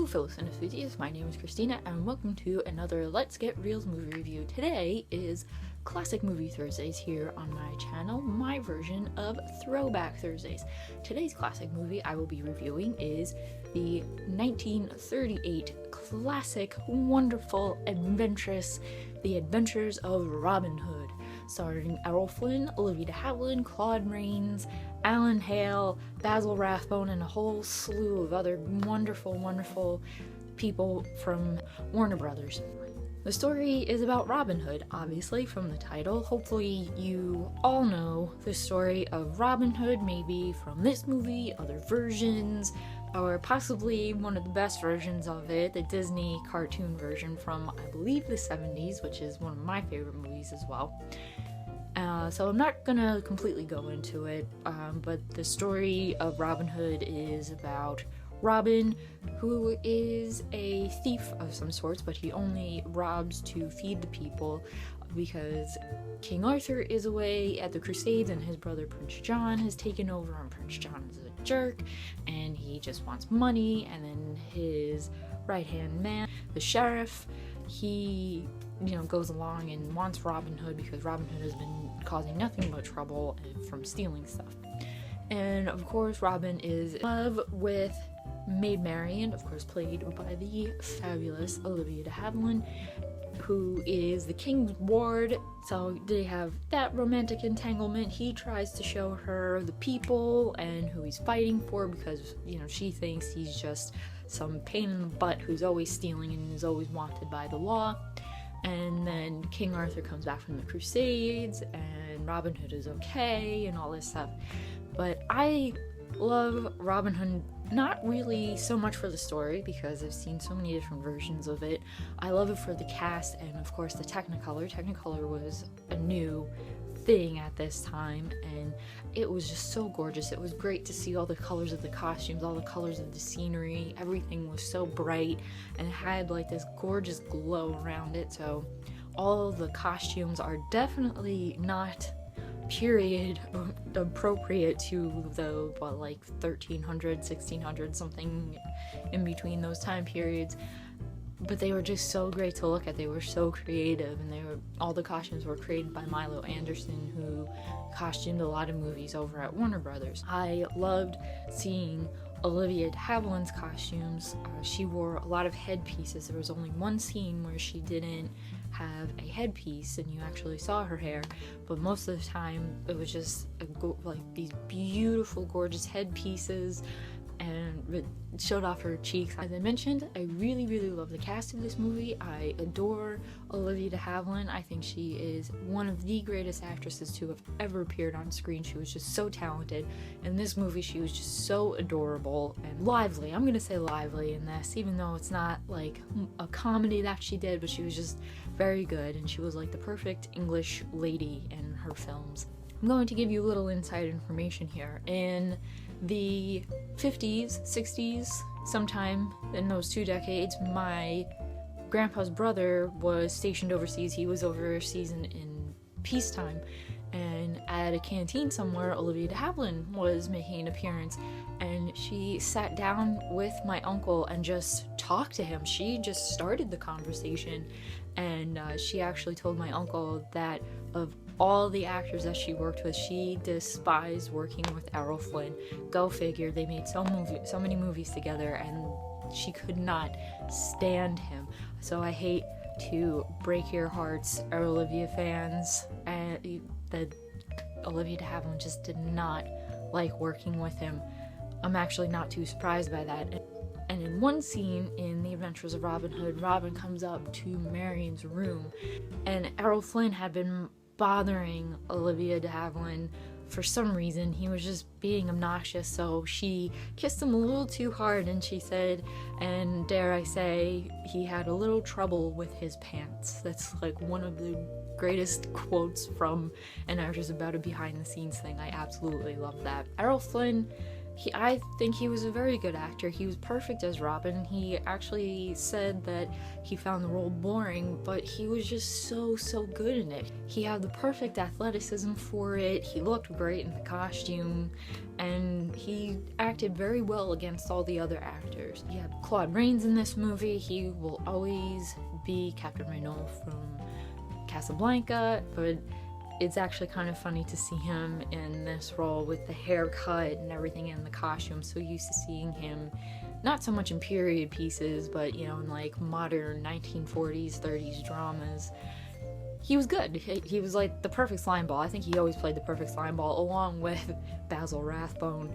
Hello fellow cinephiles, my name is Christina and welcome to another Let's Get Reels movie review. Today is Classic Movie Thursdays here on my channel, my version of Throwback Thursdays. Today's classic movie I will be reviewing is the 1938 classic, wonderful, adventurous The Adventures of Robin Hood, starring Errol Flynn, Olivia De Havilland, Claude Rains, Alan Hale, Basil Rathbone, and a whole slew of other wonderful people from Warner Brothers. The story is about Robin Hood, obviously, from the title. Hopefully you all know the story of Robin Hood, maybe from this movie, other versions, or possibly one of the best versions of it, the Disney cartoon version from, I believe, the 70s, which is one of my favorite movies as well. So I'm not gonna completely go into it, but the story of Robin Hood is about Robin, who is a thief of some sorts, but he only robs to feed the people because King Arthur is away at the Crusades and his brother Prince John has taken over, and Prince John is a jerk and he just wants money. And then his right-hand man, the sheriff, he goes along and wants Robin Hood because Robin Hood has been causing nothing but trouble from stealing stuff. And of course Robin is in love with Maid Marian, of course played by the fabulous Olivia De Havilland, who is the king's ward. So they have that romantic entanglement. He tries to show her the people and who he's fighting for because she thinks he's just some pain in the butt who's always stealing and is always wanted by the law. And then King Arthur comes back from the Crusades and Robin Hood is okay and all this stuff. But I love Robin Hood not really so much for the story because I've seen so many different versions of it. I love it for the cast and of course the Technicolor. Technicolor was a new thing at this time and it was just so gorgeous. It was great to see all the colors of the costumes, all the colors of the scenery. Everything was so bright and it had like this gorgeous glow around it. So all of the costumes are definitely not period appropriate to the 1300, 1600, something in between those time periods. But they were just so great to look at. They were so creative, and all the costumes were created by Milo Anderson, who costumed a lot of movies over at Warner Brothers. I loved seeing Olivia De Havilland's costumes. She wore a lot of headpieces. There was only one scene where she didn't have a headpiece and you actually saw her hair, but most of the time it was just these beautiful, gorgeous headpieces, and it showed off her cheeks. As I mentioned, I really love the cast of this movie. I adore Olivia De Havilland. I think she is one of the greatest actresses to have ever appeared on screen. She was just so talented. In this movie, she was just so adorable and lively. I'm gonna say lively in this, even though it's not like a comedy that she did, but she was just very good, and she was like the perfect English lady in her films. I'm going to give you a little inside information here. In the 50s, 60s, sometime in those 2 decades, my grandpa's brother was stationed overseas. He was overseas in peacetime, and at a canteen somewhere, Olivia De Havilland was making an appearance, and she sat down with my uncle and just talked to him. She just started the conversation, and she actually told my uncle that of all the actors that she worked with, she despised working with Errol Flynn. Go figure, they made so many movies together and she could not stand him. So I hate to break your hearts, Olivia fans, that Olivia De Havilland just did not like working with him. I'm actually not too surprised by that. And in one scene in The Adventures of Robin Hood, Robin comes up to Marian's room, and Errol Flynn had been bothering Olivia De Havilland for some reason. He was just being obnoxious, so she kissed him a little too hard, and she said, and dare I say, he had a little trouble with his pants. That's like one of the greatest quotes from an actress about a behind the scenes thing. I absolutely love that. Errol Flynn I think he was a very good actor. He was perfect as Robin. He actually said that he found the role boring, but he was just so good in it. He had the perfect athleticism for it. He looked great in the costume, and he acted very well against all the other actors. You have Claude Rains in this movie. He will always be Captain Renault from Casablanca, but it's actually kind of funny to see him in this role with the haircut and everything in the costume. So used to seeing him not so much in period pieces, but you know, in like modern 1940s, 30s dramas. He was good. He was like the perfect slime ball. I think he always played the perfect slime ball along with Basil Rathbone.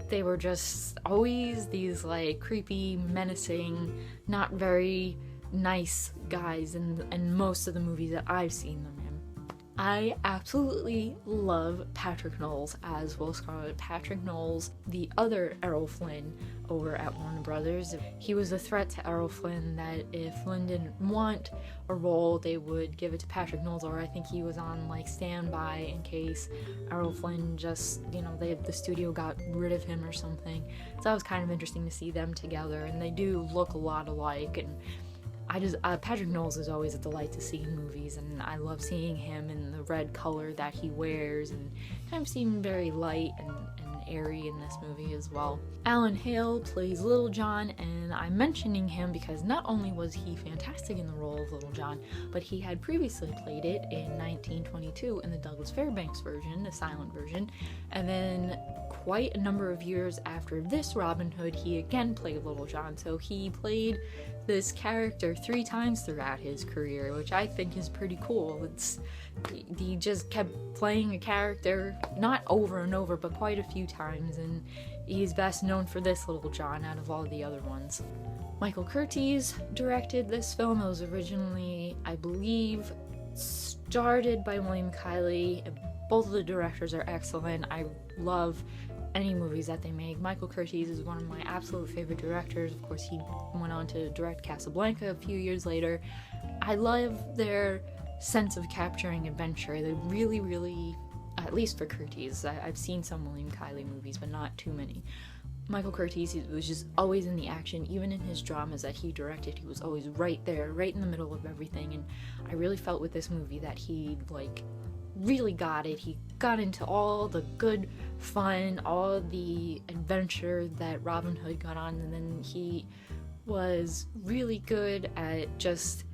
They were just always these like creepy, menacing, not very nice guys in most of the movies that I've seen them in. I absolutely love Patrick Knowles as Will Scarlet. Patrick Knowles, the other Errol Flynn over at Warner Brothers. He was a threat to Errol Flynn that if Flynn didn't want a role, they would give it to Patrick Knowles, or I think he was on like standby in case Errol Flynn just, you know, the studio got rid of him or something. So that was kind of interesting to see them together, and they do look a lot alike, and Patrick Knowles is always a delight to see in movies, and I love seeing him in the red color that he wears, and kind of seem very light and airy in this movie as well. Alan Hale plays Little John, and I'm mentioning him because not only was he fantastic in the role of Little John, but he had previously played it in 1922 in the Douglas Fairbanks version, the silent version, and then quite a number of years after this Robin Hood, he again played Little John, so he played this character 3 times throughout his career, which I think is pretty cool. He just kept playing a character, not over and over, but quite a few times, and he's best known for this Little John out of all the other ones. Michael Curtiz directed this film. It was originally, I believe, started by William Kiley. Both of the directors are excellent. I love any movies that they make. Michael Curtiz is one of my absolute favorite directors. Of course, he went on to direct Casablanca a few years later. I love their sense of capturing adventure. They really, at least for Curtiz, I've seen some William Kiley movies, but not too many. Michael Curtiz was just always in the action. Even in his dramas that he directed, he was always right there, right in the middle of everything, and I really felt with this movie that he really got it. He got into all the good fun, all the adventure that Robin Hood got on, and then he was really good at just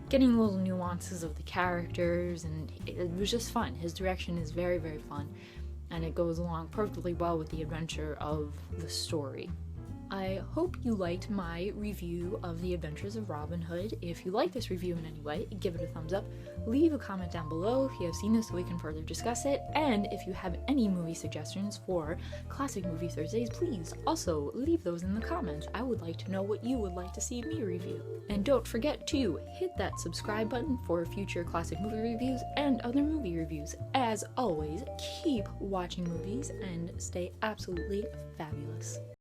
getting little nuances of the characters, and it was just fun. His direction is very fun, and it goes along perfectly well with the adventure of the story. I hope you liked my review of The Adventures of Robin Hood. If you like this review in any way, give it a thumbs up, leave a comment down below if you have seen this so we can further discuss it, and if you have any movie suggestions for Classic Movie Thursdays, please also leave those in the comments. I would like to know what you would like to see me review. And don't forget to hit that subscribe button for future classic movie reviews and other movie reviews. As always, keep watching movies and stay absolutely fabulous.